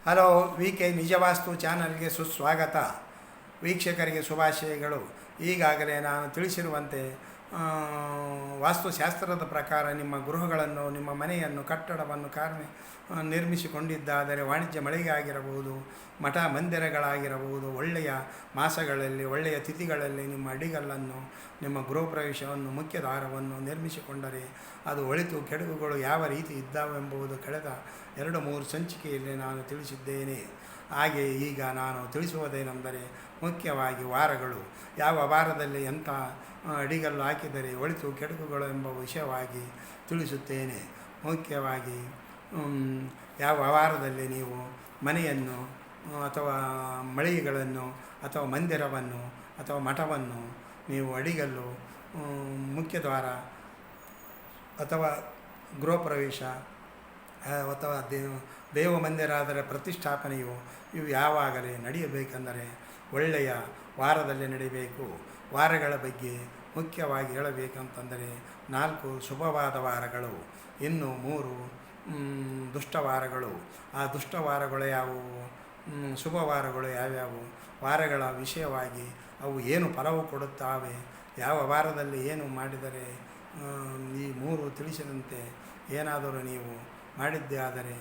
Hello we K ನಿಜವಾಸ್ತು ಚಾನಲ್ಗೆ ಸುಸ್ವಾಗತ. ವೀಕ್ಷಕರಿಗೆ ಶುಭಾಶಯಗಳು. ಈಗಾಗಲೇ ನಾನು ತಿಳಿಸಿರುವಂತೆ ವಾಸ್ತುಶಾಸ್ತ್ರದ ಪ್ರಕಾರ ನಿಮ್ಮ ಗೃಹಗಳನ್ನು, ನಿಮ್ಮ ಮನೆಯನ್ನು, ಕಟ್ಟಡವನ್ನು ನಿರ್ಮಿಸಿಕೊಂಡಿದ್ದಾದರೆ ವಾಣಿಜ್ಯ ಮಳಿಗೆ ಆಗಿರಬಹುದು, ಮಠ ಮಂದಿರಗಳಾಗಿರಬಹುದು, ಒಳ್ಳೆಯ ಮಾಸಗಳಲ್ಲಿ, ಒಳ್ಳೆಯ ತಿಥಿಗಳಲ್ಲಿ ನಿಮ್ಮ ಅಡಿಗಲ್ಲನ್ನು, ನಿಮ್ಮ ಗೃಹ ಪ್ರವೇಶವನ್ನು, ಮುಖ್ಯ ದ್ವಾರವನ್ನು ನಿರ್ಮಿಸಿಕೊಂಡರೆ ಅದು ಒಳಿತು ಕೆಡುಕುಗಳು ಯಾವ ರೀತಿ ಇದ್ದಾವೆಂಬುದು ಕಳೆದ 2-3 ಸಂಚಿಕೆಯಲ್ಲಿ ನಾನು ತಿಳಿಸಿದ್ದೇನೆ. ಹಾಗೆ ಈಗ ನಾನು ತಿಳಿಸುವುದೇನೆಂದರೆ, ಮುಖ್ಯವಾಗಿ ವಾರಗಳು, ಯಾವ ವಾರದಲ್ಲಿ ಎಂಥ ಅಡಿಗಲ್ಲು ಹಾಕಿದರೆ ಒಳಿತು ಕೆಡುಕುಗಳು ಎಂಬ ವಿಷಯವಾಗಿ ತಿಳಿಸುತ್ತೇನೆ. ಮುಖ್ಯವಾಗಿ ಯಾವ ವಾರದಲ್ಲಿ ನೀವು ಮನೆಯನ್ನು ಅಥವಾ ಮಳಿಗೆಗಳನ್ನು ಅಥವಾ ಮಂದಿರವನ್ನು ಅಥವಾ ಮಠವನ್ನು ನೀವು ಅಡಿಗಲ್ಲು, ಮುಖ್ಯ ದ್ವಾರ ಅಥವಾ ಗೃಹ ಪ್ರವೇಶ ಅಥವಾ ದೇವ ಮಂದಿರ ಆದರೆ ಪ್ರತಿಷ್ಠಾಪನೆಯು ಇವು ಯಾವಾಗಲೇ ನಡೆಯಬೇಕೆಂದರೆ ಒಳ್ಳೆಯ ವಾರದಲ್ಲಿ ನಡೀಬೇಕು. ವಾರಗಳ ಬಗ್ಗೆ ಮುಖ್ಯವಾಗಿ ಹೇಳಬೇಕಂತಂದರೆ 4 ಶುಭವಾದ ವಾರಗಳು, ಇನ್ನು 3 ದುಷ್ಟವಾರಗಳು. ಆ ದುಷ್ಟವಾರಗಳು ಯಾವುವು, ಶುಭವಾರಗಳು ಯಾವ್ಯಾವು, ವಾರಗಳ ವಿಷಯವಾಗಿ ಅವು ಏನು ಫಲವು ಕೊಡುತ್ತವೆ, ಯಾವ ವಾರದಲ್ಲಿ ಏನು ಮಾಡಿದರೆ ಈ 3 ತಿಳಿಸಿದಂತೆ ಏನಾದರೂ ನೀವು ಮಾಡಿದ್ದೇ ಆದರೆ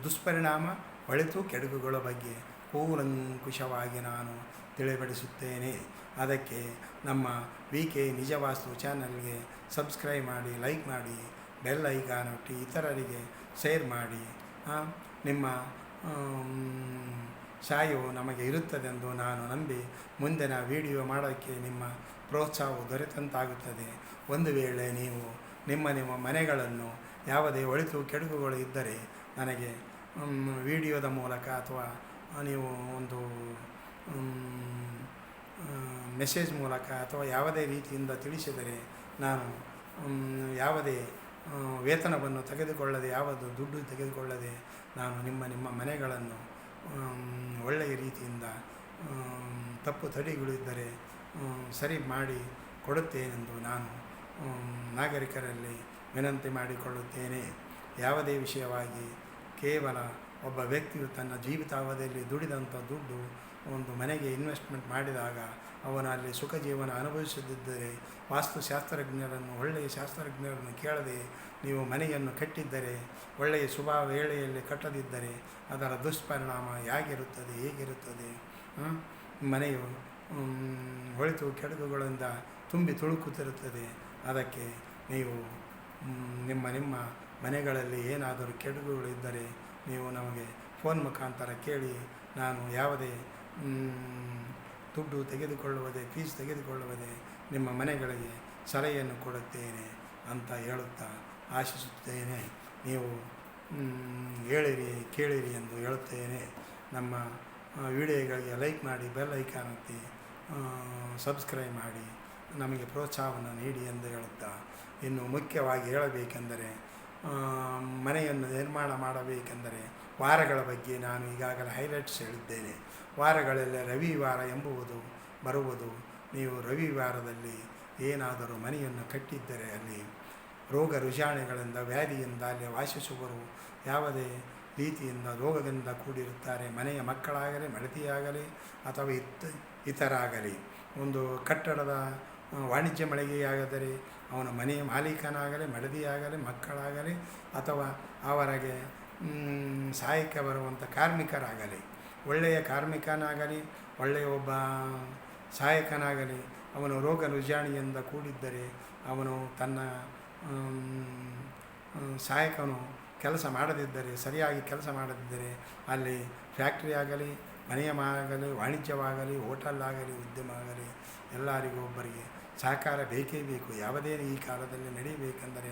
ದುಷ್ಪರಿಣಾಮ, ಒಳಿತು ಕೆಡುಕುಗಳ ಬಗ್ಗೆ ಕೂಲಂಕುಷವಾಗಿ ನಾನು ತಿಳಿಪಡಿಸುತ್ತೇನೆ. ಅದಕ್ಕೆ ನಮ್ಮ ವಿ ಕೆ ನಿಜವಾಸ್ತು ಚಾನಲ್ಗೆ ಸಬ್ಸ್ಕ್ರೈಬ್ ಮಾಡಿ, ಲೈಕ್ ಮಾಡಿ, ಬೆಲ್ ಐಕಾನ್ ಒತ್ತಿ ಇತರರಿಗೆ ಶೇರ್ ಮಾಡಿ. ನಿಮ್ಮ ಸಹಾಯವು ನಮಗೆ ಇರುತ್ತದೆಂದು ನಾನು ನಂಬಿ ಮುಂದಿನ ವಿಡಿಯೋ ಮಾಡೋಕ್ಕೆ ನಿಮ್ಮ ಪ್ರೋತ್ಸಾಹವು ದೊರೆತಂತಾಗುತ್ತದೆ. ಒಂದು ವೇಳೆ ನೀವು ನಿಮ್ಮ ಮನೆಗಳನ್ನು ಯಾವುದೇ ಒಳಿತು ಕೆಡುಕುಗಳು ಇದ್ದರೆ ನನಗೆ ವಿಡಿಯೋದ ಮೂಲಕ ಅಥವಾ ನೀವು ಒಂದು ಮೆಸೇಜ್ ಮೂಲಕ ಅಥವಾ ಯಾವುದೇ ರೀತಿಯಿಂದ ತಿಳಿಸಿದರೆ ನಾನು ಯಾವುದೇ ವೇತನವನ್ನು ತೆಗೆದುಕೊಳ್ಳದೆ, ಯಾವುದು ದುಡ್ಡು ತೆಗೆದುಕೊಳ್ಳದೆ ನಾನು ನಿಮ್ಮ ಮನೆಗಳನ್ನು ಒಳ್ಳೆಯ ರೀತಿಯಿಂದ ತಪ್ಪು ತಡೆಗಳಿದ್ದರೆ ಸರಿ ಮಾಡಿ ಕೊಡುತ್ತೇನೆಂದು ನಾನು ನಾಗರಿಕರಲ್ಲಿ ವಿನಂತಿ ಮಾಡಿಕೊಳ್ಳುತ್ತೇನೆ. ಯಾವುದೇ ವಿಷಯವಾಗಿ ಕೇವಲ ಒಬ್ಬ ವ್ಯಕ್ತಿಯು ತನ್ನ ಜೀವಿತಾವಧಿಯಲ್ಲಿ ದುಡಿದಂಥ ದುಡ್ಡು ಒಂದು ಮನೆಗೆ ಇನ್ವೆಸ್ಟ್ಮೆಂಟ್ ಮಾಡಿದಾಗ ಅವನು ಅಲ್ಲಿ ಸುಖ ಜೀವನ ಅನುಭವಿಸದಿದ್ದರೆ, ವಾಸ್ತುಶಾಸ್ತ್ರಜ್ಞರನ್ನು, ಒಳ್ಳೆಯ ಶಾಸ್ತ್ರಜ್ಞರನ್ನು ಕೇಳದೆ ನೀವು ಮನೆಯನ್ನು ಕಟ್ಟಿದ್ದರೆ, ಒಳ್ಳೆಯ ಶುಭ ವೇಳೆಯಲ್ಲಿ ಕಟ್ಟದಿದ್ದರೆ ಅದರ ದುಷ್ಪರಿಣಾಮ ಹೇಗಿರುತ್ತದೆ. ಮನೆಯು ಒಳಿತು ಕೆಡುಕುಗಳಿಂದ ತುಂಬಿ ತುಳುಕುತ್ತಿರುತ್ತದೆ. ಅದಕ್ಕೆ ನೀವು ನಿಮ್ಮ ಮನೆಗಳಲ್ಲಿ ಏನಾದರೂ ಕೆಡುಕುಗಳಿದ್ದರೆ ನೀವು ನಮಗೆ ಫೋನ್ ಮುಖಾಂತರ ಕೇಳಿ, ನಾನು ಯಾವುದೇ ದುಡ್ಡು ತೆಗೆದುಕೊಳ್ಳುವುದೇ, ಫೀಸ್ ತೆಗೆದುಕೊಳ್ಳುವುದೇ ನಿಮ್ಮ ಮನೆಗಳಿಗೆ ಸಲಹೆಯನ್ನು ಕೊಡುತ್ತೇನೆ ಅಂತ ಹೇಳುತ್ತಾ ಆಶಿಸುತ್ತೇನೆ. ನೀವು ಹೇಳಿರಿ, ಕೇಳಿರಿ ಎಂದು ಹೇಳುತ್ತೇನೆ. ನಮ್ಮ ವಿಡಿಯೋಗಳಿಗೆ ಲೈಕ್ ಮಾಡಿ, ಬೆಲ್ ಐಕಾನ್ ಒತ್ತಿ ಸಬ್ಸ್ಕ್ರೈಬ್ ಮಾಡಿ ನಮಗೆ ಪ್ರೋತ್ಸಾಹವನ್ನು ನೀಡಿ ಎಂದು ಹೇಳುತ್ತಾ, ಇನ್ನು ಮುಖ್ಯವಾಗಿ ಹೇಳಬೇಕೆಂದರೆ ಮನೆಯನ್ನು ನಿರ್ಮಾಣ ಮಾಡಬೇಕೆಂದರೆ ವಾರಗಳ ಬಗ್ಗೆ ನಾನು ಈಗಾಗಲೇ ಹೈಲೈಟ್ಸ್ ಹೇಳಿದ್ದೇನೆ. ವಾರಗಳಲ್ಲಿ ರವಿವಾರ ಎಂಬುವುದು ಬರುವುದು. ನೀವು ರವಿವಾರದಲ್ಲಿ ಏನಾದರೂ ಮನೆಯನ್ನು ಕಟ್ಟಿದ್ದರೆ ಅಲ್ಲಿ ರೋಗ ರುಜಿನಗಳಿಂದ, ವ್ಯಾಧಿಯಿಂದ ಅಲ್ಲಿ ವಾಸಿಸುವರು ಯಾವುದೇ ರೀತಿಯಿಂದ ರೋಗದಿಂದ ಕೂಡಿರುತ್ತಾರೆ. ಮನೆಯ ಮಕ್ಕಳಾಗಲಿ, ಮಡದಿಯಾಗಲಿ ಅಥವಾ ಇತರ ಆಗಲಿ, ಒಂದು ಕಟ್ಟಡದ ವಾಣಿಜ್ಯ ಮಳಿಗೆಯಾಗದರೆ ಅವನ ಮನೆಯ ಮಾಲೀಕನಾಗಲಿ, ಮಡದಿಯಾಗಲಿ, ಮಕ್ಕಳಾಗಲಿ ಅಥವಾ ಅವರಿಗೆ ಸಹಾಯಕ್ಕೆ ಬರುವಂಥ ಕಾರ್ಮಿಕರಾಗಲಿ, ಒಳ್ಳೆಯ ಕಾರ್ಮಿಕನಾಗಲಿ, ಒಳ್ಳೆಯ ಒಬ್ಬ ಸಹಾಯಕನಾಗಲಿ, ಅವನು ರೋಗ ರುಜಿನದಿಂದ ಕೂಡಿದ್ದರೆ, ಅವನು ತನ್ನ ಸಹಾಯಕನು ಕೆಲಸ ಮಾಡದಿದ್ದರೆ, ಸರಿಯಾಗಿ ಕೆಲಸ ಮಾಡದಿದ್ದರೆ ಅಲ್ಲಿ ಫ್ಯಾಕ್ಟ್ರಿ ಆಗಲಿ, ಮನೆಯ ಆಗಲಿ, ವಾಣಿಜ್ಯವಾಗಲಿ, ಹೋಟೆಲ್ ಆಗಲಿ, ಉದ್ಯಮ ಆಗಲಿ ಎಲ್ಲರಿಗೂ ಒಬ್ಬರಿಗೆ ಸಹಕಾರ ಬೇಕೇ ಬೇಕು. ಯಾವುದೇ ಈ ಕಾಲದಲ್ಲಿ ನಡೆಯಬೇಕೆಂದರೆ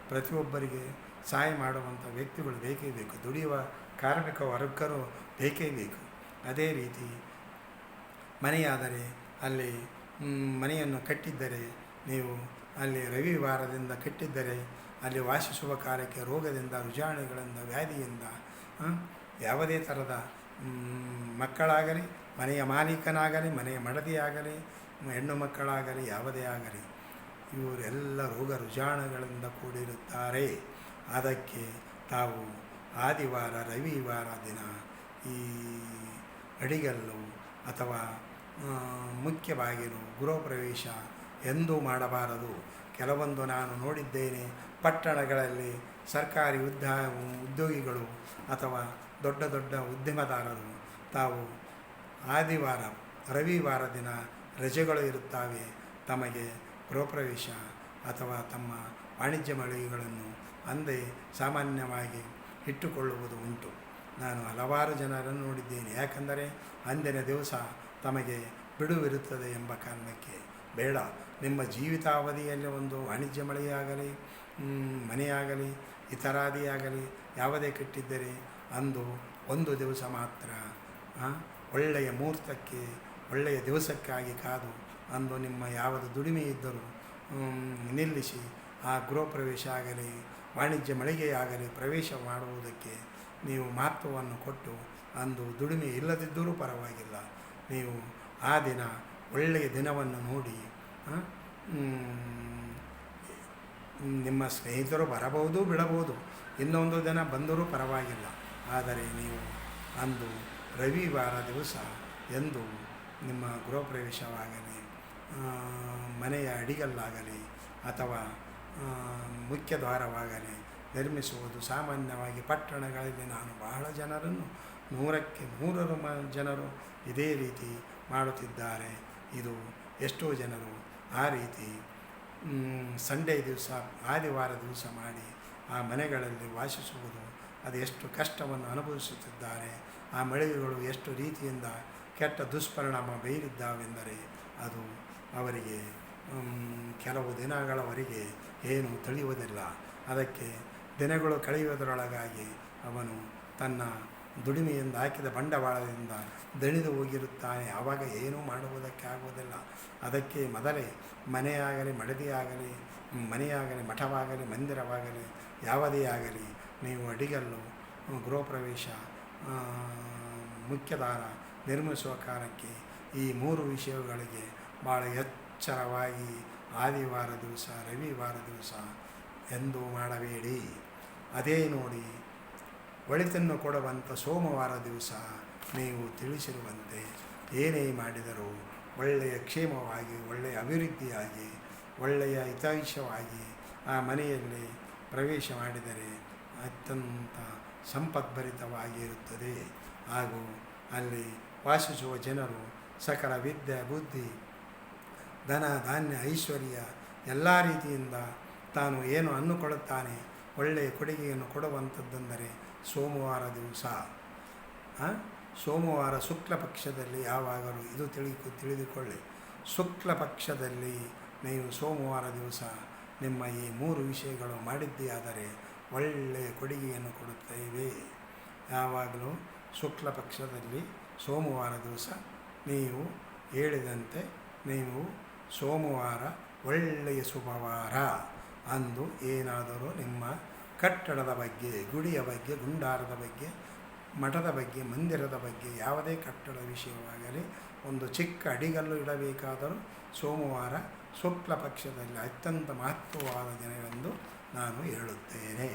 ಪ್ರತಿಯೊಬ್ಬರಿಗೆ ಸಹಾಯ ಮಾಡುವಂಥ ವ್ಯಕ್ತಿಗಳು ಬೇಕೇ ಬೇಕು. ದುಡಿಯುವ ಕಾರ್ಮಿಕ ವರ್ಗರು ಬೇಕೇ ಬೇಕು. ಅದೇ ರೀತಿ ಮನೆಯಾದರೆ ಅಲ್ಲಿ ಮನೆಯನ್ನು ಕಟ್ಟಿದ್ದರೆ, ನೀವು ಅಲ್ಲಿ ರವಿವಾರದಿಂದ ಕಟ್ಟಿದ್ದರೆ ಅಲ್ಲಿ ವಾಸಿಸುವ ಕಾಲಕ್ಕೆ ರೋಗದಿಂದ, ರುಜಿನಗಳಿಂದ, ವ್ಯಾಧಿಯಿಂದ ಯಾವುದೇ ಥರದ ಮಕ್ಕಳಾಗಲಿ, ಮನೆಯ ಮಾಲೀಕನಾಗಲಿ, ಮನೆಯ ಮಡದಿಯಾಗಲಿ, ಹೆಣ್ಣು ಮಕ್ಕಳಾಗಲಿ, ಯಾವುದೇ ಆಗಲಿ ಇವರೆಲ್ಲ ರೋಗ ರುಜಿನಗಳಿಂದ ಕೂಡಿರುತ್ತಾರೆ. ಅದಕ್ಕೆ ತಾವು ಆದಿವಾರ ರವಿವಾರ ದಿನ ಈ ಅಡಿಗಲ್ಲು ಅಥವಾ ಮುಖ್ಯ ಬಾಗಿಲು ಗೃಹಪ್ರವೇಶ ಎಂದೂ ಮಾಡಬಾರದು. ಕೆಲವೊಂದು ನಾನು ನೋಡಿದ್ದೇನೆ, ಪಟ್ಟಣಗಳಲ್ಲಿ ಸರ್ಕಾರಿ ಉದ್ಯೋಗಿಗಳು ಅಥವಾ ದೊಡ್ಡ ದೊಡ್ಡ ಉದ್ಯಮದಾರರು ತಾವು ಆದಿವಾರ ರವಿವಾರ ದಿನ ರಜೆಗಳು ಇರುತ್ತವೆ, ತಮಗೆ ಗೃಹಪ್ರವೇಶ ಅಥವಾ ತಮ್ಮ ವಾಣಿಜ್ಯ ಮಳಿಗೆಗಳನ್ನು ಅಂದೇ ಸಾಮಾನ್ಯವಾಗಿ ಇಟ್ಟುಕೊಳ್ಳುವುದು ಉಂಟು. ನಾನು ಹಲವಾರು ಜನರನ್ನು ನೋಡಿದ್ದೇನೆ. ಯಾಕಂದರೆ ಅಂದಿನ ದಿವಸ ತಮಗೆ ಬಿಡುವಿರುತ್ತದೆ ಎಂಬ ಕಾರಣಕ್ಕೆ. ಬೇಡ, ನಿಮ್ಮ ಜೀವಿತಾವಧಿಯಲ್ಲಿ ಒಂದು ವಾಣಿಜ್ಯ ಮಳಿಗೆಯಾಗಲಿ ಮನೆಯಾಗಲಿ ಇತರಾದಿಯಾಗಲಿ ಯಾವುದೇ ಕಟ್ಟಿದ್ದರೆ ಅಂದು ಒಂದು ದಿವಸ ಮಾತ್ರ ಒಳ್ಳೆಯ ಮುಹೂರ್ತಕ್ಕೆ ಒಳ್ಳೆಯ ದಿವಸಕ್ಕಾಗಿ ಕಾದು ಅಂದು ನಿಮ್ಮ ಯಾವುದು ದುಡಿಮೆ ಇದ್ದರೂ ನಿಲ್ಲಿಸಿ ಆ ಗೃಹಪ್ರವೇಶ ಆಗಲಿ ವಾಣಿಜ್ಯ ಮಳಿಗೆಯಾಗಲಿ ಪ್ರವೇಶ ಮಾಡುವುದಕ್ಕೆ ನೀವು ಮಹತ್ವವನ್ನು ಕೊಟ್ಟು ಅಂದು ದುಡಿಮೆ ಇಲ್ಲದಿದ್ದರೂ ಪರವಾಗಿಲ್ಲ, ನೀವು ಆ ದಿನ ಒಳ್ಳೆಯ ದಿನವನ್ನು ನೋಡಿ ನಿಮ್ಮ ಸ್ನೇಹಿತರು ಬರಬಹುದು ಬಿಡಬಹುದು, ಇನ್ನೊಂದು ದಿನ ಬಂದರೂ ಪರವಾಗಿಲ್ಲ, ಆದರೆ ನೀವು ಅಂದು ರವಿವಾರ ದಿವಸ ಎಂದು ನಿಮ್ಮ ಗೃಹಪ್ರವೇಶವಾಗಲಿ ಮನೆಯ ಅಡಿಗಲ್ಲಾಗಲಿ ಅಥವಾ ಮುಖ್ಯ ದ್ವಾರವಾಗಲಿ ನಿರ್ಮಿಸುವುದು ಸಾಮಾನ್ಯವಾಗಿ ಪಟ್ಟಣಗಳಲ್ಲಿ ನಾನು ಬಹಳ ಜನರನ್ನು 100ಕ್ಕೆ 100 ಜನರು ಇದೇ ರೀತಿ ಮಾಡುತ್ತಿದ್ದಾರೆ. ಇದು ಎಷ್ಟೋ ಜನರು ಆ ರೀತಿ ಸಂಡೇ ದಿವಸ ಆದಿವಾರ ದಿವಸ ಮಾಡಿ ಆ ಮನೆಗಳಲ್ಲಿ ವಾಸಿಸುವುದು ಅದು ಎಷ್ಟು ಕಷ್ಟವನ್ನು ಅನುಭವಿಸುತ್ತಿದ್ದಾರೆ. ಆ ಮಳಿಗೆಗಳು ಎಷ್ಟು ರೀತಿಯಿಂದ ಕೆಟ್ಟ ದುಷ್ಪರಿಣಾಮ ಬೀರಿದ್ದಾವೆಂದರೆ ಅದು ಅವರಿಗೆ ಕೆಲವು ದಿನಗಳವರೆಗೆ ಏನು ತಿಳಿಯುವುದಿಲ್ಲ. ಅದಕ್ಕೆ ದಿನಗಳು ಕಳೆಯುವುದರೊಳಗಾಗಿ ಅವನು ತನ್ನ ದುಡಿಮೆಯಿಂದ ಹಾಕಿದ ಬಂಡವಾಳದಿಂದ ದಣಿದು ಹೋಗಿರುತ್ತಾನೆ. ಆವಾಗ ಏನೂ ಮಾಡುವುದಕ್ಕೆ ಆಗುವುದಿಲ್ಲ. ಅದಕ್ಕೆ ಮೊದಲೇ ಮನೆಯಾಗಲಿ ಮಡದಿಯಾಗಲಿ ಮನೆಯಾಗಲಿ ಮಠವಾಗಲಿ ಮಂದಿರವಾಗಲಿ ಯಾವುದೇ ಆಗಲಿ ನೀವು ಅಡಿಗಲ್ಲು ಗೃಹಪ್ರವೇಶ ಮುಖ್ಯದಾರ ನಿರ್ಮಿಸುವ ಕಾರಣಕ್ಕೆ ಈ 3 ವಿಷಯಗಳಿಗೆ ಭಾಳ ಎಚ್ಚರವಾಗಿ ಆದಿವಾರ ದಿವಸ ರವಿವಾರ ದಿವಸ ಎಂದೂ ಮಾಡಬೇಡಿ. ಅದೇ ನೋಡಿ ಒಳಿತನ್ನು ಕೊಡುವಂಥ ಸೋಮವಾರ ದಿವಸ ನೀವು ತಿಳಿಸಿರುವಂತೆ ಏನೇ ಮಾಡಿದರೂ ಒಳ್ಳೆಯ ಕ್ಷೇಮವಾಗಿ ಒಳ್ಳೆಯ ಅಭಿವೃದ್ಧಿಯಾಗಿ ಒಳ್ಳೆಯ ಹಿತೈಷವಾಗಿ ಆ ಮನೆಯಲ್ಲಿ ಪ್ರವೇಶ ಮಾಡಿದರೆ ಅತ್ಯಂತ ಸಂಪದ್ಭರಿತವಾಗಿರುತ್ತದೆ. ಹಾಗೂ ಅಲ್ಲಿ ವಾಸಿಸುವ ಜನರು ಸಕಲ ವಿದ್ಯೆ ಬುದ್ಧಿ ಧನ ಧಾನ್ಯ ಐಶ್ವರ್ಯ ಎಲ್ಲ ರೀತಿಯಿಂದ ತಾನು ಏನು ಅನ್ನುಕೊಳ್ಳುತ್ತಾನೆ ಒಳ್ಳೆಯ ಕೊಡುಗೆಯನ್ನು ಕೊಡುವಂಥದ್ದೆಂದರೆ ಸೋಮವಾರ ದಿವಸ. ಸೋಮವಾರ ಶುಕ್ಲ ಪಕ್ಷದಲ್ಲಿ ಯಾವಾಗಲೂ ಇದು ತಿಳಿದುಕೊಳ್ಳಿ, ಶುಕ್ಲ ಪಕ್ಷದಲ್ಲಿ ನೀವು ಸೋಮವಾರ ದಿವಸ ನಿಮ್ಮ ಈ 3 ವಿಷಯಗಳು ಮಾಡಿದ್ದೇ ಆದರೆ ಒಳ್ಳೆಯ ಕೊಡುಗೆಯನ್ನು ಕೊಡುತ್ತೇವೆ. ಯಾವಾಗಲೂ ಶುಕ್ಲ ಪಕ್ಷದಲ್ಲಿ ಸೋಮವಾರ ದಿವಸ ನೀವು ಹೇಳಿದಂತೆ ನೀವು ಸೋಮವಾರ ಒಳ್ಳೆಯ ಶುಭವಾರ ಅಂದು ಏನಾದರೂ ನಿಮ್ಮ ಕಟ್ಟಡದ ಬಗ್ಗೆ ಗುಡಿಯ ಬಗ್ಗೆ ಗುಂಡಾರದ ಬಗ್ಗೆ ಮಠದ ಬಗ್ಗೆ ಮಂದಿರದ ಬಗ್ಗೆ ಯಾವುದೇ ಕಟ್ಟಡ ವಿಷಯವಾಗಲಿ ಒಂದು ಚಿಕ್ಕ ಅಡಿಗಲ್ಲು ಇಡಬೇಕಾದರೂ ಸೋಮವಾರ ಶುಕ್ಲ ಪಕ್ಷದಲ್ಲಿ ಅತ್ಯಂತ ಮಹತ್ವವಾದ ದಿನವೆಂದು ನಾನು ಹೇಳುತ್ತೇನೆ.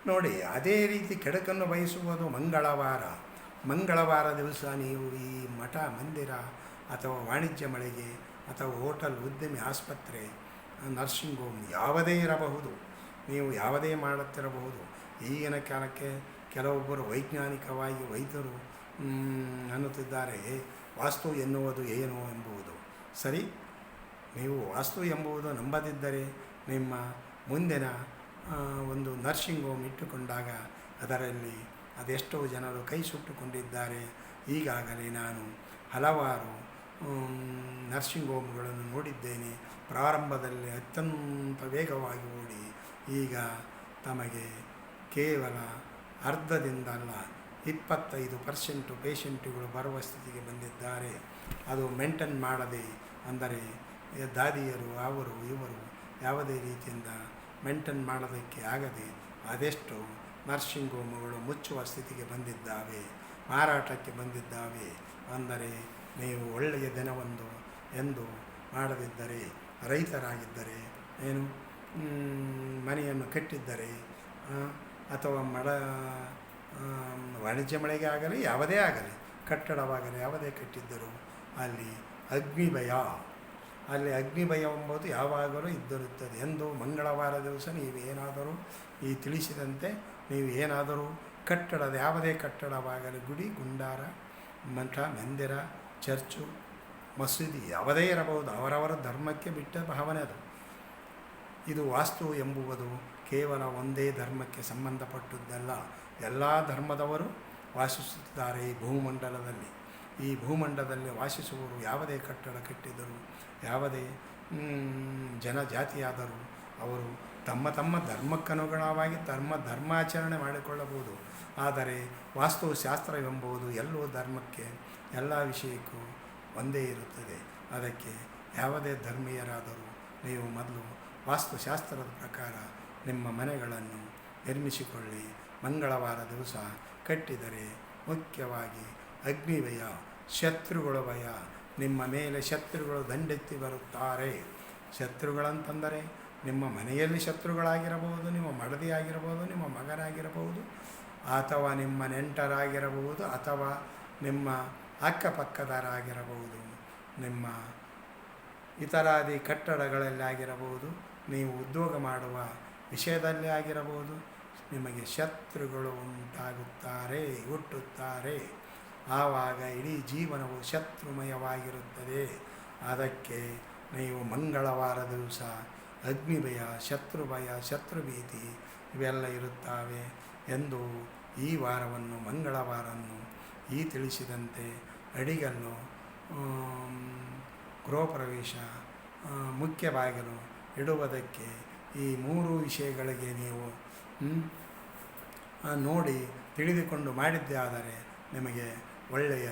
ನೋಡಿ, ಅದೇ ರೀತಿ ಕೆಡಕನ್ನು ಬಯಸುವುದು ಮಂಗಳವಾರ ದಿವಸ ನೀವು ಈ ಮಠ ಮಂದಿರ ಅಥವಾ ವಾಣಿಜ್ಯ ಮಳಿಗೆ ಅಥವಾ ಹೋಟೆಲ್ ಉದ್ಯಮಿ ಆಸ್ಪತ್ರೆ ನರ್ಸಿಂಗ್ ಹೋಮ್ ಯಾವುದೇ ಇರಬಹುದು, ನೀವು ಯಾವುದೇ ಮಾಡುತ್ತಿರಬಹುದು. ಈಗಿನ ಕಾಲಕ್ಕೆ ಕೆಲವೊಬ್ಬರು ವೈಜ್ಞಾನಿಕವಾಗಿ ವೈದ್ಯರು ಅನ್ನುತ್ತಿದ್ದಾರೆ ವಾಸ್ತು ಎನ್ನುವುದು ಏನು ಎಂಬುದು. ಸರಿ, ನೀವು ವಾಸ್ತು ಎಂಬುದು ನಂಬದಿದ್ದರೆ ನಿಮ್ಮ ಮುಂದಿನ ಒಂದು ನರ್ಸಿಂಗ್ ಹೋಮ್ ಇಟ್ಟುಕೊಂಡಾಗ ಅದರಲ್ಲಿ ಅದೆಷ್ಟೋ ಜನರು ಕೈ ಸುಟ್ಟುಕೊಂಡಿದ್ದಾರೆ. ಈಗಾಗಲೇ ನಾನು ಹಲವಾರು ನರ್ಸಿಂಗ್ ಹೋಮ್ಗಳನ್ನು ನೋಡಿದ್ದೇನೆ. ಪ್ರಾರಂಭದಲ್ಲಿ ಅತ್ಯಂತ ವೇಗವಾಗಿ ಓಡಿ ಈಗ ತಮಗೆ ಕೇವಲ ಅರ್ಧದಿಂದಲ್ಲ 25% ಪೇಷಂಟುಗಳು ಬರುವ ಸ್ಥಿತಿಗೆ ಬಂದಿದ್ದಾರೆ. ಅದು ಮೇಂಟೈನ್ ಮಾಡದೆ, ಅಂದರೆ ದಾದಿಯರು ಅವರು ಇವರು ಯಾವುದೇ ರೀತಿಯಿಂದ ಮೇಂಟೈನ್ ಮಾಡೋದಕ್ಕೆ ಆಗದೆ ಅದೆಷ್ಟು ನರ್ಸಿಂಗ್ ಹೋಮ್ಗಳು ಮುಚ್ಚುವ ಸ್ಥಿತಿಗೆ ಬಂದಿದ್ದಾವೆ, ಮಾರಾಟಕ್ಕೆ ಬಂದಿದ್ದಾವೆ. ಅಂದರೆ ನೀವು ಒಳ್ಳೆಯ ದಿನವೊಂದು ಎಂದು ಮಾಡದಿದ್ದರೆ, ರೈತರಾಗಿದ್ದರೆ ಏನು ಮನೆಯನ್ನು ಕಟ್ಟಿದ್ದರೆ ಅಥವಾ ವಾಣಿಜ್ಯ ಮಳಿಗೆ ಆಗಲಿ ಯಾವುದೇ ಆಗಲಿ, ಕಟ್ಟಡವಾಗಲಿ ಯಾವುದೇ ಕಟ್ಟಿದ್ದರೂ ಅಲ್ಲಿ ಅಗ್ನಿಭಯ, ಅಲ್ಲಿ ಅಗ್ನಿಭಯ ಎಂಬುದು ಯಾವಾಗಲೂ ಇದ್ದಿರುತ್ತದೆ ಎಂದು ಮಂಗಳವಾರ ದಿವಸ ನೀವೇನಾದರೂ ಈ ತಿಳಿಸಿದಂತೆ ನೀವು ಏನಾದರೂ ಕಟ್ಟಡದ ಯಾವುದೇ ಕಟ್ಟಡವಾಗಲಿ, ಗುಡಿ ಗುಂಡಾರ ಮಠ ಮಂದಿರ ಚರ್ಚು ಮಸೀದಿ ಯಾವುದೇ ಇರಬಹುದು, ಅವರವರ ಧರ್ಮಕ್ಕೆ ಬಿಟ್ಟ ಭಾವನೆ ಅದು. ಇದು ವಾಸ್ತು ಎಂಬುವುದು ಕೇವಲ ಒಂದೇ ಧರ್ಮಕ್ಕೆ ಸಂಬಂಧಪಟ್ಟದ್ದಲ್ಲ. ಎಲ್ಲ ಧರ್ಮದವರು ವಾಸಿಸುತ್ತಿದ್ದಾರೆ ಈ ಭೂಮಂಡಲದಲ್ಲಿ. ಈ ಭೂಮಂಡಲದಲ್ಲಿ ವಾಸಿಸುವವರು ಯಾವುದೇ ಕಟ್ಟಡ ಕಟ್ಟಿದರೂ, ಯಾವುದೇ ಜನಜಾತಿಯಾದರೂ ಅವರು ತಮ್ಮ ತಮ್ಮ ಧರ್ಮಕ್ಕನುಗುಣವಾಗಿ ಧರ್ಮಾಚರಣೆ ಮಾಡಿಕೊಳ್ಳಬಹುದು. ಆದರೆ ವಾಸ್ತುಶಾಸ್ತ್ರವೆಂಬುದು ಎಲ್ಲೋ ಧರ್ಮಕ್ಕೆ ಎಲ್ಲ ವಿಷಯಕ್ಕೂ ಒಂದೇ ಇರುತ್ತದೆ. ಅದಕ್ಕೆ ಯಾವುದೇ ಧರ್ಮೀಯರಾದರೂ ನೀವು ಮೊದಲು ವಾಸ್ತುಶಾಸ್ತ್ರದ ಪ್ರಕಾರ ನಿಮ್ಮ ಮನೆಗಳನ್ನು ನಿರ್ಮಿಸಿಕೊಳ್ಳಿ. ಮಂಗಳವಾರ ದಿವಸ ಕಟ್ಟಿದರೆ ಮುಖ್ಯವಾಗಿ ಅಗ್ನಿಭಯ, ಶತ್ರುಗಳ ಭಯ, ನಿಮ್ಮ ಮೇಲೆ ಶತ್ರುಗಳು ದಂಡೆತ್ತಿ ಬರುತ್ತಾರೆ. ಶತ್ರುಗಳಂತಂದರೆ ನಿಮ್ಮ ಮನೆಯಲ್ಲಿ ಶತ್ರುಗಳಾಗಿರಬಹುದು, ನಿಮ್ಮ ಮಡದಿಯಾಗಿರಬಹುದು, ನಿಮ್ಮ ಮಗನಾಗಿರಬಹುದು, ಅಥವಾ ನಿಮ್ಮ ನೆಂಟರಾಗಿರಬಹುದು, ಅಥವಾ ನಿಮ್ಮ ಅಕ್ಕಪಕ್ಕದರಾಗಿರಬಹುದು, ನಿಮ್ಮ ಇತರಾದಿ ಕಟ್ಟಡಗಳಲ್ಲಿ ಆಗಿರಬಹುದು, ನೀವು ಉದ್ಯೋಗ ಮಾಡುವ ವಿಷಯದಲ್ಲಿ ಆಗಿರಬಹುದು. ನಿಮಗೆ ಶತ್ರುಗಳು ಹುಟ್ಟುತ್ತಾರೆ. ಆವಾಗ ಇಡೀ ಜೀವನವು ಶತ್ರುಮಯವಾಗಿರುತ್ತದೆ. ಅದಕ್ಕೆ ನೀವು ಮಂಗಳವಾರ ದಿವಸ ಅಗ್ನಿಭಯ, ಶತ್ರುಭಯ, ಶತ್ರುಭೀತಿ ಇವೆಲ್ಲ ಇರುತ್ತವೆ ಎಂದು ಈ ವಾರವನ್ನು ಮಂಗಳವಾರವನ್ನು ಈ ತಿಳಿಸಿದಂತೆ ಅಡಿಗಲ್ಲು, ಗೃಹಪ್ರವೇಶ, ಮುಖ್ಯ ಬಾಗಿಲು ಇಡುವುದಕ್ಕೆ ಈ 3 ವಿಷಯಗಳಿಗೆ ನೀವು ನೋಡಿ ತಿಳಿದುಕೊಂಡು ಮಾಡಿದ್ದೇ ಆದರೆ ನಿಮಗೆ ಒಳ್ಳೆಯ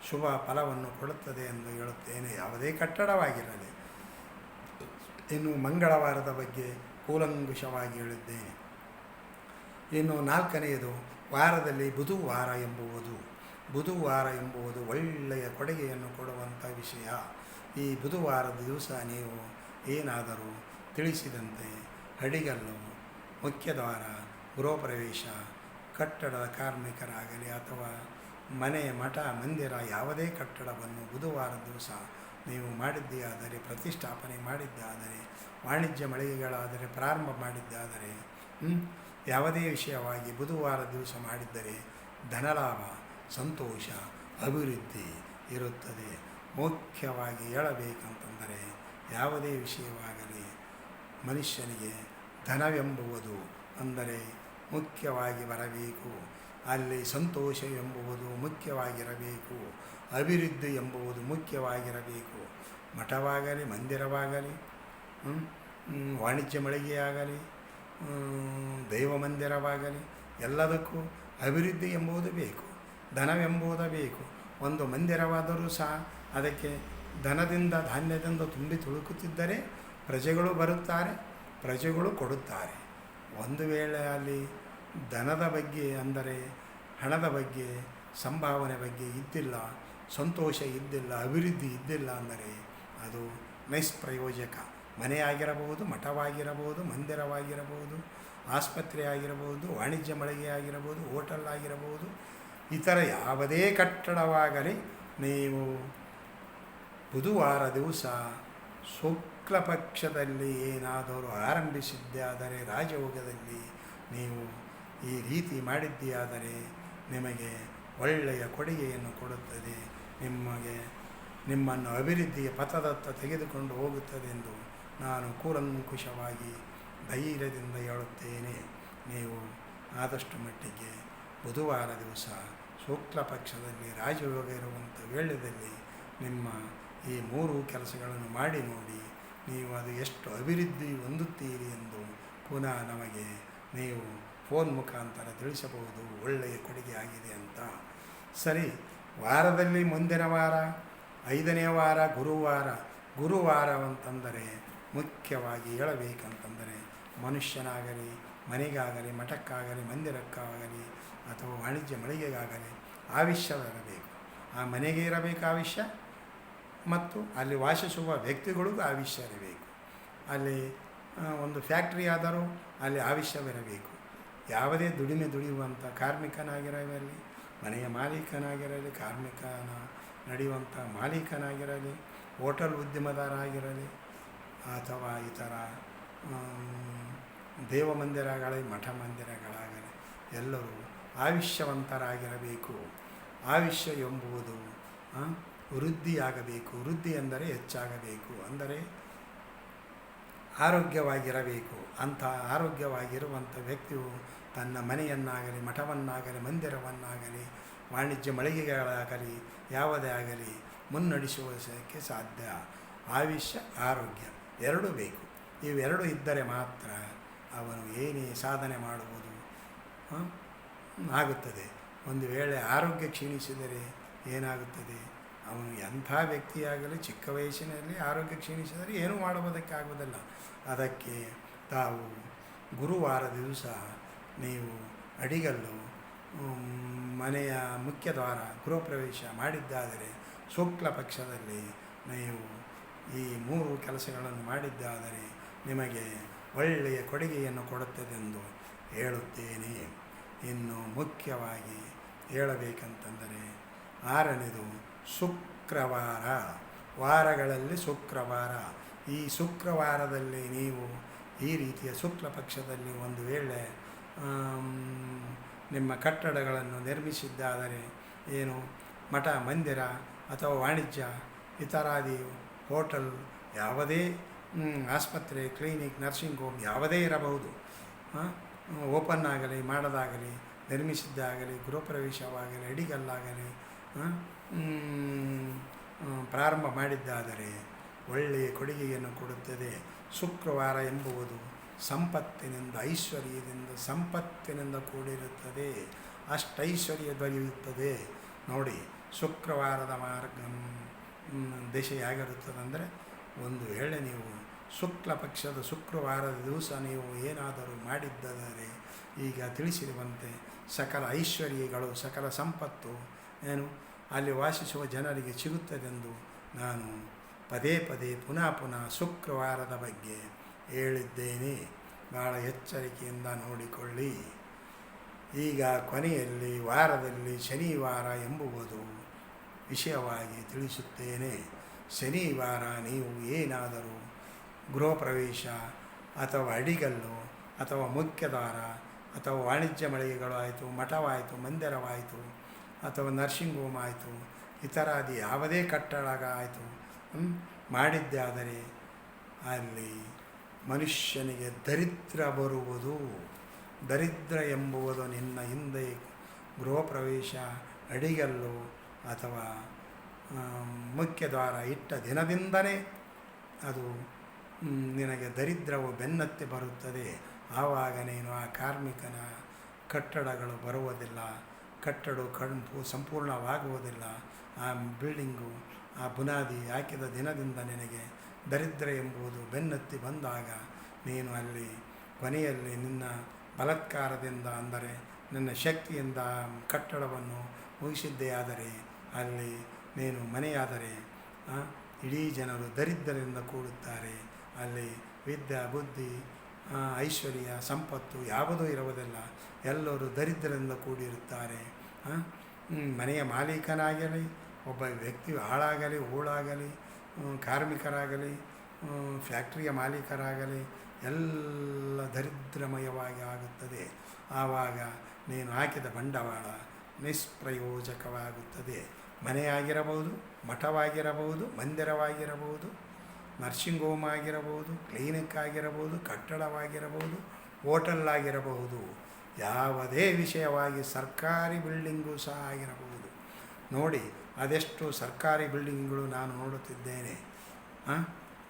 ಶುಭ ಫಲವನ್ನು ಕೊಡುತ್ತದೆ ಎಂದು ಹೇಳುತ್ತೇನೆ. ಯಾವುದೇ ಕಟ್ಟಡವಾಗಿರಲಿ. ಇನ್ನು ಮಂಗಳವಾರದ ಬಗ್ಗೆ ಕೂಲಂಕುಷವಾಗಿ ಹೇಳಿದ್ದೇನೆ. ಇನ್ನು 4ನೆಯದು ವಾರದಲ್ಲಿ ಬುಧವಾರ ಎಂಬುವುದು ಒಳ್ಳೆಯ ಕೊಡುಗೆಯನ್ನು ಕೊಡುವಂಥ ವಿಷಯ. ಈ ಬುಧವಾರದ ದಿವಸ ನೀವು ಏನಾದರೂ ತಿಳಿಸಿದಂತೆ ಅಡಿಗಲ್ಲು, ಮುಖ್ಯದ್ವಾರ, ಗೃಹಪ್ರವೇಶ, ಕಟ್ಟಡದ ಕಾರ್ಮಿಕರಾಗಲಿ ಅಥವಾ ಮನೆ ಮಠ ಮಂದಿರ ಯಾವುದೇ ಕಟ್ಟಡವನ್ನು ಬುಧವಾರ ದಿವಸ ನೀವು ಮಾಡಿದ್ದಾದರೆ, ಪ್ರತಿಷ್ಠಾಪನೆ ಮಾಡಿದ್ದಾದರೆ, ವಾಣಿಜ್ಯ ಮಳಿಗೆಗಳಾದರೆ ಪ್ರಾರಂಭ ಮಾಡಿದ್ದಾದರೆ, ಯಾವುದೇ ವಿಷಯವಾಗಿ ಬುಧವಾರ ದಿವಸ ಮಾಡಿದ್ದರೆ ಧನಲಾಭ, ಸಂತೋಷ, ಅಭಿವೃದ್ಧಿ ಇರುತ್ತದೆ. ಮುಖ್ಯವಾಗಿ ಹೇಳಬೇಕಂತಂದರೆ ಯಾವುದೇ ವಿಷಯವಾಗಲಿ ಮನುಷ್ಯನಿಗೆ ಧನವೆಂಬುವುದು ಅಂದರೆ ಮುಖ್ಯವಾಗಿ ಬರಬೇಕು. ಅಲ್ಲಿ ಸಂತೋಷ ಎಂಬುವುದು ಮುಖ್ಯವಾಗಿರಬೇಕು. ಅಭಿವೃದ್ಧಿ ಎಂಬುದು ಮುಖ್ಯವಾಗಿರಬೇಕು. ಮಠವಾಗಲಿ, ಮಂದಿರವಾಗಲಿ, ವಾಣಿಜ್ಯ ಮಳಿಗೆಯಾಗಲಿ, ದೈವ ಮಂದಿರವಾಗಲಿ ಎಲ್ಲದಕ್ಕೂ ಅಭಿವೃದ್ಧಿ ಎಂಬುದು ಬೇಕು, ಧನವೆಂಬುದು ಬೇಕು. ಒಂದು ಮಂದಿರವಾದರೂ ಸಹ ಅದಕ್ಕೆ ಧನದಿಂದ ಧಾನ್ಯದಿಂದ ತುಂಬಿ ತುಳುಕುತ್ತಿದ್ದರೆ ಪ್ರಜೆಗಳು ಬರುತ್ತಾರೆ, ಪ್ರಜೆಗಳು ಕೊಡುತ್ತಾರೆ. ಒಂದು ವೇಳೆ ಅಲ್ಲಿ ಧನದ ಬಗ್ಗೆ ಅಂದರೆ ಹಣದ ಬಗ್ಗೆ, ಸಂಭಾವನೆ ಬಗ್ಗೆ ಇದ್ದಿಲ್ಲ, ಸಂತೋಷ ಇದ್ದಿಲ್ಲ, ಅಭಿವೃದ್ಧಿ ಇದ್ದಿಲ್ಲ ಅಂದರೆ ಅದು ನಿಷ್ಪ್ರಯೋಜಕ. ಮನೆಯಾಗಿರಬಹುದು, ಮಠವಾಗಿರಬಹುದು, ಮಂದಿರವಾಗಿರಬಹುದು, ಆಸ್ಪತ್ರೆ ಆಗಿರಬಹುದು, ವಾಣಿಜ್ಯ ಮಳಿಗೆ ಆಗಿರಬಹುದು, ಹೋಟೆಲ್ ಆಗಿರಬಹುದು, ಇತರ ಯಾವುದೇ ಕಟ್ಟಡವಾಗಲಿ ನೀವು ಬುಧವಾರ ದಿವಸ ಶುಕ್ಲ ಪಕ್ಷದಲ್ಲಿ ಏನಾದರೂ ಆರಂಭಿಸಿದ್ದಾದರೆ ರಾಜಯೋಗದಲ್ಲಿ ನೀವು ಈ ರೀತಿ ಮಾಡಿದ್ದಾದರೆ ನಿಮಗೆ ಒಳ್ಳೆಯ ಕೊಡುಗೆಯನ್ನು ಕೊಡುತ್ತದೆ. ನಿಮ್ಮನ್ನು ಅಭಿವೃದ್ಧಿಯ ಪಥದತ್ತ ತೆಗೆದುಕೊಂಡು ಹೋಗುತ್ತದೆ ಎಂದು ನಾನು ಕೂಲಂಕುಷವಾಗಿ ಧೈರ್ಯದಿಂದ ಹೇಳುತ್ತೇನೆ. ನೀವು ಆದಷ್ಟು ಮಟ್ಟಿಗೆ ಬುಧವಾರ ದಿವಸ ಶುಕ್ಲ ಪಕ್ಷದಲ್ಲಿ ರಾಜಯೋಗ ಇರುವಂಥ ವೇಳೆಯಲ್ಲಿ ನಿಮ್ಮ ಈ 3 ಕೆಲಸಗಳನ್ನು ಮಾಡಿ ನೋಡಿ. ನೀವು ಅದು ಎಷ್ಟು ಅಭಿವೃದ್ಧಿ ಹೊಂದುತ್ತೀರಿ ಎಂದು ಪುನಃ ನಮಗೆ ನೀವು ಫೋನ್ ಮುಖಾಂತರ ತಿಳಿಸಬಹುದು. ಒಳ್ಳೆಯ ಕೊಡುಗೆ ಆಗಿದೆ ಅಂತ. ಸರಿ, ವಾರದಲ್ಲಿ ಮುಂದಿನ ವಾರ 5ನೇ ವಾರ ಗುರುವಾರ ಅಂತಂದರೆ ಮುಖ್ಯವಾಗಿ ಹೇಳಬೇಕಂತಂದರೆ ಮನುಷ್ಯನಾಗಲಿ, ಮನೆಗಾಗಲಿ, ಮಠಕ್ಕಾಗಲಿ, ಮಂದಿರಕ್ಕಾಗಲಿ ಅಥವಾ ವಾಣಿಜ್ಯ ಮಳಿಗೆಗಾಗಲಿ ಆವಿಷ್ಯವಿರಬೇಕು. ಆ ಮನೆಗೆ ಇರಬೇಕು ಆವಿಷ್ಯ, ಮತ್ತು ಅಲ್ಲಿ ವಾಸಿಸುವ ವ್ಯಕ್ತಿಗಳಿಗೂ ಆವಿಷ್ಯ ಇರಬೇಕು. ಅಲ್ಲಿ ಒಂದು ಫ್ಯಾಕ್ಟ್ರಿ ಆದರೂ ಅಲ್ಲಿ ಆವಿಷ್ಯವಿರಬೇಕು. ಯಾವುದೇ ದುಡಿಮೆ ದುಡಿಯುವಂಥ ಕಾರ್ಮಿಕನಾಗಿರಲಿ, ಮನೆಯ ಮಾಲೀಕನಾಗಿರಲಿ, ಕಾರ್ಮಿಕನ ನಡೆಯುವಂಥ ಮಾಲೀಕನಾಗಿರಲಿ, ಹೋಟೆಲ್ ಉದ್ಯಮದಾರ ಆಗಿರಲಿ, ಅಥವಾ ಇತರ ದೇವಮಂದಿರಗಳೇ ಮಠ ಮಂದಿರಗಳಾಗಲಿ, ಎಲ್ಲರೂ ಆಯುಷ್ಯವಂತರಾಗಿರಬೇಕು. ಆಯುಷ್ಯ ಎಂಬುದು ವೃದ್ಧಿಯಾಗಬೇಕು. ವೃದ್ಧಿ ಎಂದರೆ ಹೆಚ್ಚಾಗಬೇಕು, ಅಂದರೆ ಆರೋಗ್ಯವಾಗಿರಬೇಕು. ಅಂಥ ಆರೋಗ್ಯವಾಗಿರುವಂಥ ವ್ಯಕ್ತಿಯು ತನ್ನ ಮನೆಯನ್ನಾಗಲಿ, ಮಠವನ್ನಾಗಲಿ, ಮಂದಿರವನ್ನಾಗಲಿ, ವಾಣಿಜ್ಯ ಮಳಿಗೆಗಳಾಗಲಿ, ಯಾವುದೇ ಆಗಲಿ ಮುನ್ನಡೆಸುವುದಕ್ಕೆ ಸಾಧ್ಯ. ಆಯುಷ್ಯ, ಆರೋಗ್ಯ ಎರಡೂ ಬೇಕು. ಇವೆರಡು ಇದ್ದರೆ ಮಾತ್ರ ಅವನು ಏನೇ ಸಾಧನೆ ಮಾಡುವುದು ಆಗುತ್ತದೆ. ಒಂದು ವೇಳೆ ಆರೋಗ್ಯ ಕ್ಷೀಣಿಸಿದರೆ ಏನಾಗುತ್ತದೆ? ಅವನು ಎಂಥ ವ್ಯಕ್ತಿಯಾಗಲಿ ಚಿಕ್ಕ ವಯಸ್ಸಿನಲ್ಲಿ ಆರೋಗ್ಯ ಕ್ಷೀಣಿಸಿದರೆ ಏನೂ ಮಾಡುವುದಕ್ಕಾಗುವುದಿಲ್ಲ. ಅದಕ್ಕೆ ತಾವು ಗುರುವಾರ ದಿವಸ ನೀವು ಅಡಿಗಲ್ಲು ಮನೆಯ ಮುಖ್ಯ ದ್ವಾರ ಗೃಹಪ್ರವೇಶ ಮಾಡಿದ್ದಾದರೆ ಶುಕ್ಲ ಪಕ್ಷದಲ್ಲಿ ನೀವು ಈ 3 ಕೆಲಸಗಳನ್ನು ಮಾಡಿದ್ದಾದರೆ ನಿಮಗೆ ಒಳ್ಳೆಯ ಕೊಡುಗೆಯನ್ನು ಕೊಡುತ್ತದೆಂದು ಹೇಳುತ್ತೇನೆ. ಇನ್ನು ಮುಖ್ಯವಾಗಿ ಹೇಳಬೇಕಂತಂದರೆ 6ನೇದು ಶುಕ್ರವಾರ. ವಾರಗಳಲ್ಲಿ ಶುಕ್ರವಾರ. ಈ ಶುಕ್ರವಾರದಲ್ಲಿ ನೀವು ಈ ರೀತಿಯ ಶುಕ್ಲ ಪಕ್ಷದಲ್ಲಿ ಒಂದು ವೇಳೆ ನಿಮ್ಮ ಕಟ್ಟಡಗಳನ್ನು ನಿರ್ಮಿಸಿದ್ದಾದರೆ, ಏನು ಮಠ ಮಂದಿರ ಅಥವಾ ವಾಣಿಜ್ಯ ಇತರಾದಿ ಹೋಟೆಲ್, ಯಾವುದೇ ಆಸ್ಪತ್ರೆ, ಕ್ಲಿನಿಕ್, ನರ್ಸಿಂಗ್ ಹೋಮ್ ಯಾವುದೇ ಇರಬಹುದು, ಓಪನ್ ಆಗಲಿ ಮಾಡದಾಗಲಿ, ನಿರ್ಮಿಸಿದ್ದಾಗಲಿ, ಗೃಹಪ್ರವೇಶವಾಗಲಿ, ಅಡಿಗಲ್ಲಾಗಲಿ ಪ್ರಾರಂಭ ಮಾಡಿದ್ದಾದರೆ ಒಳ್ಳೆಯ ಕೊಡುಗೆಯನ್ನು ಕೊಡುತ್ತದೆ. ಶುಕ್ರವಾರ ಎಂಬುವುದು ಸಂಪತ್ತಿನಿಂದ, ಐಶ್ವರ್ಯದಿಂದ, ಸಂಪತ್ತಿನಿಂದ ಕೂಡಿರುತ್ತದೆ. ಅಷ್ಟೈಶ್ವರ್ಯ ದೊರೆಯುತ್ತದೆ. ನೋಡಿ, ಶುಕ್ರವಾರದ ದಿಶೆಯಾಗಿರುತ್ತದಂದರೆ, ಒಂದು ವೇಳೆ ನೀವು ಶುಕ್ಲ ಪಕ್ಷದ ಶುಕ್ರವಾರದ ದಿವಸ ನೀವು ಏನಾದರೂ ಮಾಡಿದ್ದರೆ ಈಗ ತಿಳಿಸಿರುವಂತೆ ಸಕಲ ಐಶ್ವರ್ಯಗಳು, ಸಕಲ ಸಂಪತ್ತು ಏನು ಅಲ್ಲಿ ವಾಸಿಸುವ ಜನರಿಗೆ ಸಿಗುತ್ತದೆಂದು ನಾನು ಪದೇ ಪದೇ ಪುನಃ ಶುಕ್ರವಾರದ ಬಗ್ಗೆ ಹೇಳಿದ್ದೇನೆ. ಭಾಳ ಎಚ್ಚರಿಕೆಯಿಂದ ನೋಡಿಕೊಳ್ಳಿ. ಈಗ ಕೊನೆಯಲ್ಲಿ ವಾರದಲ್ಲಿ ಶನಿವಾರ ಎಂಬುವುದು ವಿಷಯವಾಗಿ ತಿಳಿಸುತ್ತೇನೆ. ಶನಿವಾರ ನೀವು ಏನಾದರೂ ಗೃಹ ಪ್ರವೇಶ ಅಥವಾ ಅಡಿಗಲ್ಲು ಅಥವಾ ಮುಖ್ಯದ್ವಾರ ಅಥವಾ ವಾಣಿಜ್ಯ ಮಳಿಗೆಗಳು ಆಯಿತು, ಮಠವಾಯಿತು, ಮಂದಿರವಾಯಿತು, ಅಥವಾ ನರ್ಸಿಂಗ್ ಹೋಮ್ ಆಯಿತು, ಇತರಾದಿ ಯಾವುದೇ ಕಟ್ಟಡ ಆಯಿತು ಮಾಡಿದ್ದಾದರೆ ಅಲ್ಲಿ ಮನುಷ್ಯನಿಗೆ ದರಿದ್ರ ಬರುವುದು. ದರಿದ್ರ ಎಂಬುವುದು ನಿನ್ನ ಹಿಂದೆ ಗೃಹ ಪ್ರವೇಶ, ಅಡಿಗಲ್ಲು ಅಥವಾ ಮುಖ್ಯದ್ವಾರ ಇಟ್ಟ ದಿನದಿಂದಲೇ ಅದು ನಿನಗೆ ದರಿದ್ರವು ಬೆನ್ನತ್ತಿ ಬರುತ್ತದೆ. ಆವಾಗ ನೀನು ಆ ಕಾರ್ಮಿಕನ ಕಟ್ಟಡಗಳು ಬರುವುದಿಲ್ಲ, ಕಟ್ಟಡ ಸಂಪೂರ್ಣವಾಗುವುದಿಲ್ಲ. ಆ ಬಿಲ್ಡಿಂಗು, ಆ ಬುನಾದಿ ಹಾಕಿದ ದಿನದಿಂದ ನಿನಗೆ ದರಿದ್ರ ಎಂಬುದು ಬೆನ್ನತ್ತಿ ಬಂದಾಗ ನೀನು ಅಲ್ಲಿ ಕೊನೆಯಲ್ಲಿ ನಿನ್ನ ಬಲಾತ್ಕಾರದಿಂದ, ಅಂದರೆ ನಿನ್ನ ಶಕ್ತಿಯಿಂದ ಕಟ್ಟಡವನ್ನು ಮುಗಿಸಿದ್ದೇ ಆದರೆ ಅಲ್ಲಿ ನೀನು ಮನೆಯಾದರೆ ಇಡೀ ಜನರು ದರಿದ್ರರಿಂದ ಕೂಡುತ್ತಾರೆ. ಅಲ್ಲಿ ವಿದ್ಯೆ, ಬುದ್ಧಿ, ಐಶ್ವರ್ಯ, ಸಂಪತ್ತು ಯಾವುದೂ ಇರುವುದಿಲ್ಲ. ಎಲ್ಲರೂ ದರಿದ್ರರಿಂದ ಕೂಡಿರುತ್ತಾರೆ. ಮನೆಯ ಮಾಲೀಕನಾಗಲಿ, ಒಬ್ಬ ವ್ಯಕ್ತಿ ಹಾಳಾಗಲಿ, ಹೂಳಾಗಲಿ, ಕಾರ್ಮಿಕರಾಗಲಿ, ಫ್ಯಾಕ್ಟ್ರಿಯ ಮಾಲೀಕರಾಗಲಿ, ಎಲ್ಲ ದರಿದ್ರಮಯವಾಗಿ ಆಗುತ್ತದೆ. ಆವಾಗ ನೀನು ಹಾಕಿದ ಬಂಡವಾಳ ನಿಷ್ಪ್ರಯೋಜಕವಾಗುತ್ತದೆ. ಮನೆಯಾಗಿರಬಹುದು, ಮಠವಾಗಿರಬಹುದು, ಮಂದಿರವಾಗಿರಬಹುದು, ನರ್ಸಿಂಗ್ ಹೋಮ್ ಆಗಿರಬಹುದು, ಕ್ಲಿನಿಕ್ ಆಗಿರಬಹುದು, ಕಟ್ಟಡವಾಗಿರಬಹುದು, ಹೋಟೆಲ್ ಆಗಿರಬಹುದು, ಯಾವುದೇ ವಿಷಯವಾಗಿ ಸರ್ಕಾರಿ ಬಿಲ್ಡಿಂಗು ಸಹ ಆಗಿರಬಹುದು. ನೋಡಿ, ಅದೆಷ್ಟು ಸರ್ಕಾರಿ ಬಿಲ್ಡಿಂಗ್ಗಳು ನಾನು ನೋಡುತ್ತಿದ್ದೇನೆ.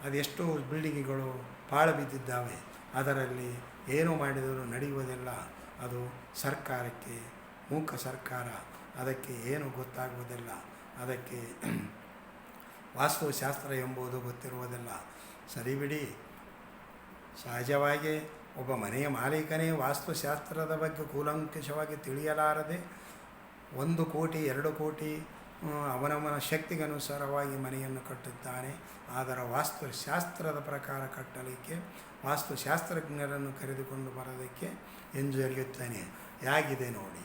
ಅದೆಷ್ಟೋ ಬಿಲ್ಡಿಂಗ್ಗಳು ಪಾಳು ಬಿದ್ದಿದ್ದಾವೆ. ಅದರಲ್ಲಿ ಏನು ಮಾಡಿದರೂ ನಡೆಯುವುದಿಲ್ಲ. ಅದು ಸರ್ಕಾರಕ್ಕೆ ಮೂಕ ಸರ್ಕಾರ, ಅದಕ್ಕೆ ಏನು ಗೊತ್ತಾಗುವುದಿಲ್ಲ. ಅದಕ್ಕೆ ವಾಸ್ತುಶಾಸ್ತ್ರ ಎಂಬುದು ಗೊತ್ತಿರುವುದಿಲ್ಲ. ಸರಿ ಬಿಡಿ, ಸಹಜವಾಗಿ ಒಬ್ಬ ಮನೆಯ ಮಾಲೀಕನೇ ವಾಸ್ತುಶಾಸ್ತ್ರದ ಬಗ್ಗೆ ಕೂಲಂಕಷವಾಗಿ ತಿಳಿಯಲಾರದೆ 1 ಕೋಟಿ 2 ಕೋಟಿ ಅವನವನ ಶಕ್ತಿಗನುಸಾರವಾಗಿ ಮನೆಯನ್ನು ಕಟ್ಟುತ್ತಾನೆ. ಆದರೆ ವಾಸ್ತುಶಾಸ್ತ್ರದ ಪ್ರಕಾರ ಕಟ್ಟಲಿಕ್ಕೆ ವಾಸ್ತುಶಾಸ್ತ್ರಜ್ಞರನ್ನು ಕರೆದುಕೊಂಡು ಬರೋದಕ್ಕೆ ಹಿಂಜರಿಯುತ್ತಾನೆ. ಹೇಗಿದೆ ನೋಡಿ,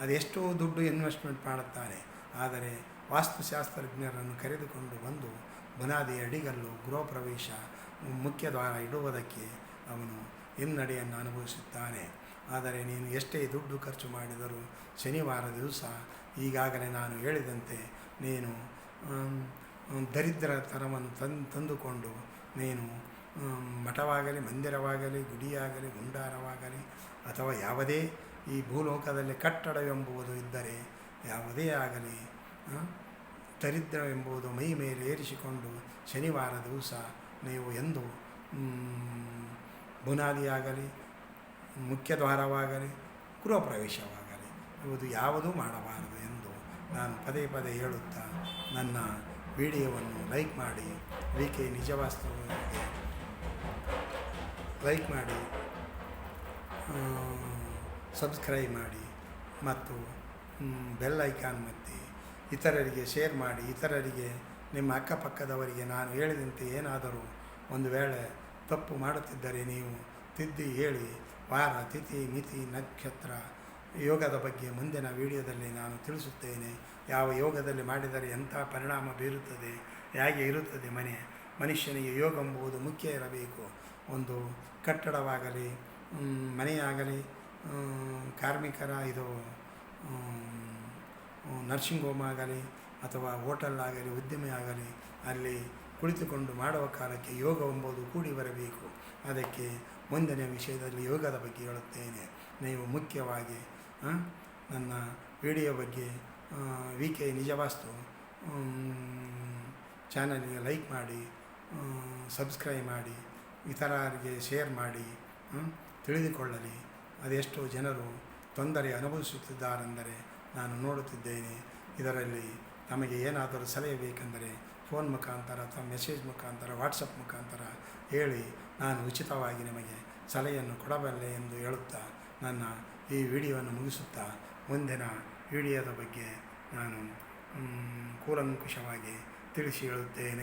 ಅದೆಷ್ಟೋ ದುಡ್ಡು ಇನ್ವೆಸ್ಟ್ಮೆಂಟ್ ಮಾಡುತ್ತಾನೆ. ಆದರೆ ವಾಸ್ತುಶಾಸ್ತ್ರಜ್ಞರನ್ನು ಕರೆದುಕೊಂಡು ಬಂದು ಬುನಾದಿ ಅಡಿಗಲ್ಲು ಗೃಹ ಪ್ರವೇಶ ಮುಖ್ಯ ದ್ವಾರ ಇಡುವುದಕ್ಕೆ ಅವನು ಹಿನ್ನಡೆಯನ್ನು ಅನುಭವಿಸುತ್ತಾನೆ. ಆದರೆ ನೀನು ಎಷ್ಟೇ ದುಡ್ಡು ಖರ್ಚು ಮಾಡಿದರೂ ಶನಿವಾರ ದಿವಸ ಈಗಾಗಲೇ ನಾನು ಹೇಳಿದಂತೆ ನೀನು ದರಿದ್ರತನವನ್ನು ತಂದುಕೊಂಡು ನೀನು ಮಠವಾಗಲಿ, ಮಂದಿರವಾಗಲಿ, ಗುಡಿಯಾಗಲಿ, ಗುಂಡಾರವಾಗಲಿ ಅಥವಾ ಯಾವುದೇ ಈ ಭೂಲೋಕದಲ್ಲಿ ಕಟ್ಟಡವೆಂಬುದು ಇದ್ದರೆ ಯಾವುದೇ ಆಗಲಿ ದರಿದ್ರವೆಂಬುದು ಮೈ ಮೇಲೆ ಏರಿಸಿಕೊಂಡು ಶನಿವಾರ ದಿವಸ ನೀವು ಎಂದು ಬುನಾದಿಯಾಗಲಿ, ಮುಖ್ಯ ದ್ವಾರವಾಗಲಿ, ಗೃಹ ಪ್ರವೇಶವಾಗಲಿ ಇವುದು ಯಾವುದೂ ಮಾಡಬಾರದು ಎಂದು ನಾನು ಪದೇ ಪದೇ ಹೇಳುತ್ತಾ ನನ್ನ ವಿಡಿಯೋವನ್ನು ಲೈಕ್ ಮಾಡಿ, VK ನಿಜವಾಸ್ತುವಿಗೆ ಲೈಕ್ ಮಾಡಿ, ಸಬ್ಸ್ಕ್ರೈಬ್ ಮಾಡಿ ಮತ್ತು ಬೆಲ್ ಐಕಾನ್ ಒತ್ತಿ ಇತರರಿಗೆ ಶೇರ್ ಮಾಡಿ. ಇತರರಿಗೆ ನಿಮ್ಮ ಅಕ್ಕಪಕ್ಕದವರಿಗೆ ನಾನು ಹೇಳಿದಂತೆ ಏನಾದರೂ ಒಂದು ವೇಳೆ ತಪ್ಪು ಮಾಡುತ್ತಿದ್ದರೆ ನೀವು ತಿದ್ದಿ ಹೇಳಿ. ವಾರ, ತಿಥಿ, ಮಿತಿ, ನಕ್ಷತ್ರ, ಯೋಗದ ಬಗ್ಗೆ ಮುಂದಿನ ವಿಡಿಯೋದಲ್ಲಿ ನಾನು ತಿಳಿಸುತ್ತೇನೆ. ಯಾವ ಯೋಗದಲ್ಲಿ ಮಾಡಿದರೆ ಎಂಥ ಪರಿಣಾಮ ಬೀರುತ್ತದೆ, ಹೇಗೆ ಇರುತ್ತದೆ ಮನುಷ್ಯನಿಗೆ ಯೋಗ ಎಂಬುದು ಮುಖ್ಯ ಇರಬೇಕು. ಒಂದು ಕಟ್ಟಡವಾಗಲಿ, ಮನೆಯಾಗಲಿ, ಕಾರ್ಮಿಕರ ಇದು ನರ್ಸಿಂಗ್ ಹೋಮ್ ಆಗಲಿ ಅಥವಾ ಹೋಟೆಲ್ ಆಗಲಿ, ಉದ್ಯಮಿ ಆಗಲಿ, ಅಲ್ಲಿ ಕುಳಿತುಕೊಂಡು ಮಾಡುವ ಕಾಲಕ್ಕೆ ಯೋಗ ಎಂಬುದು ಕೂಡಿ ಬರಬೇಕು. ಅದಕ್ಕೆ ಮುಂದಿನ ವಿಷಯದಲ್ಲಿ ಯೋಗದ ಬಗ್ಗೆ ಹೇಳುತ್ತೇನೆ. ನೀವು ಮುಖ್ಯವಾಗಿ ನನ್ನ ವಿಡಿಯೋ ಬಗ್ಗೆ VK ನಿಜವಾಸ್ತು ಚಾನಲ್ಗೆ ಲೈಕ್ ಮಾಡಿ, ಸಬ್ಸ್ಕ್ರೈಬ್ ಮಾಡಿ, ಇತರರಿಗೆ ಶೇರ್ ಮಾಡಿ ತಿಳಿದುಕೊಳ್ಳಲಿ. ಅದೆಷ್ಟೋ ಜನರು ತೊಂದರೆ ಅನುಭವಿಸುತ್ತಿದ್ದಾರೆಂದರೆ ನಾನು ನೋಡುತ್ತಿದ್ದೇನೆ. ಇದರಲ್ಲಿ ತಮಗೆ ಏನಾದರೂ ಸಲಹೆ ಬೇಕೆಂದರೆ ಫೋನ್ ಮುಖಾಂತರ ಅಥವಾ ಮೆಸೇಜ್ ಮುಖಾಂತರ, ವಾಟ್ಸಪ್ ಮುಖಾಂತರ ಹೇಳಿ ನಾನು ಉಚಿತವಾಗಿ ನಿಮಗೆ ಸಲಹೆಯನ್ನು ಕೊಡಬಲ್ಲೆ ಎಂದು ಹೇಳುತ್ತಾ ನನ್ನ ಈ ವಿಡಿಯೋವನ್ನು ಮುಗಿಸುತ್ತಾ ಮುಂದಿನ ವಿಡಿಯೋದ ಬಗ್ಗೆ ನಾನು ಕೂಲಂಕುಷವಾಗಿ ತಿಳಿಸಿ ಹೇಳುತ್ತೇನೆ.